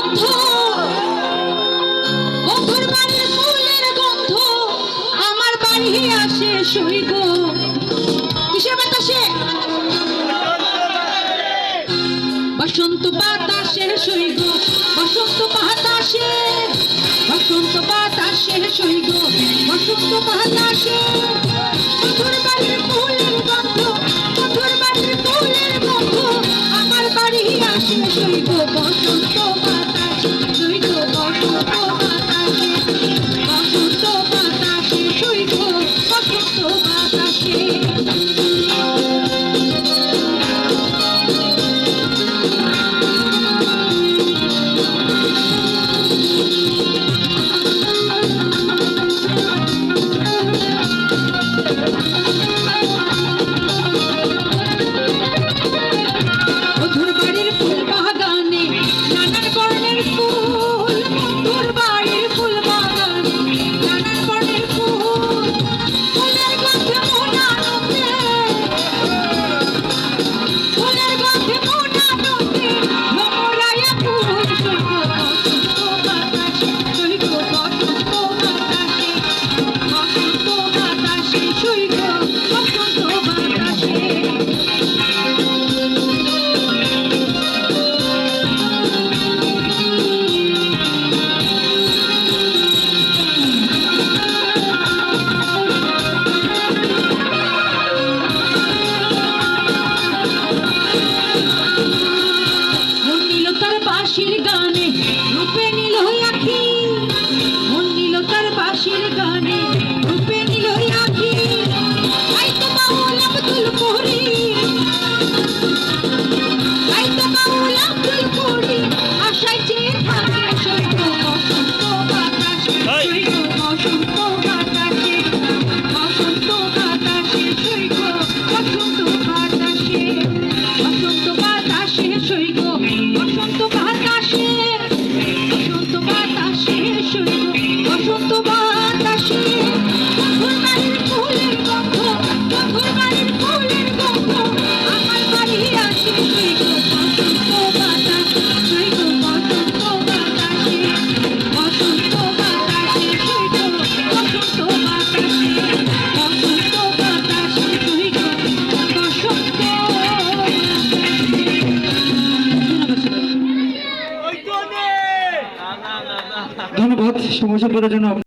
গন্ধ, বন্ধুর বাড়ির ফুলের গন্ধ আমার বাড়ি আসে সইগ। কিসের বাতাসে? বসন্ত বাতাসে সইগ, বসন্ত বাতাসে, বসন্ত বাতাসে সইগ, বসন্ত বাতাসে। বন্ধুর বাড়ির ফুলের গন্ধ, বন্ধুর বাড়ির ফুলের গন্ধ আমার বাড়ি আসে সইগ। বসন্ত বাতাসে সইগ, বসন্ত বাতাসে, বসন্ত বাতাসে সইগ, বসন্ত বাতাসে। বাঁশির গানে রূপে নিল আখি, মন নিল তার বাঁশির গানে রূপে নিল আখি। তাই তো বাউল আব্দুল করি, তাই তো বাউল আব্দুল করি আশায় চেয়ে থাকে সইগ। বসন্ত বাতাসে সইগ, বসন্ত বাতাসে, বসন্ত বাতাসে সইগ, বসন্ত বাতাসে, বসন্ত বাতাসে সইগ, বসন্ত বাতাসে, বসন্ত বাতাসে সইগ, বসন্ত বাতাসে। বন্ধুর বাড়ির ফুলের গন্ধ, বন্ধুর বাড়ির ফুলের গন্ধ আমার বাড়ি আসে সইগ। বসন্ত বাতাসে সইগ, বসন্ত বাতাসে, বসন্ত বাতাসে সইগ, বসন্ত বাতাসে, বসন্ত বাতাসে সইগ, বসন্ত ধন্যবাদ সময় জন্য।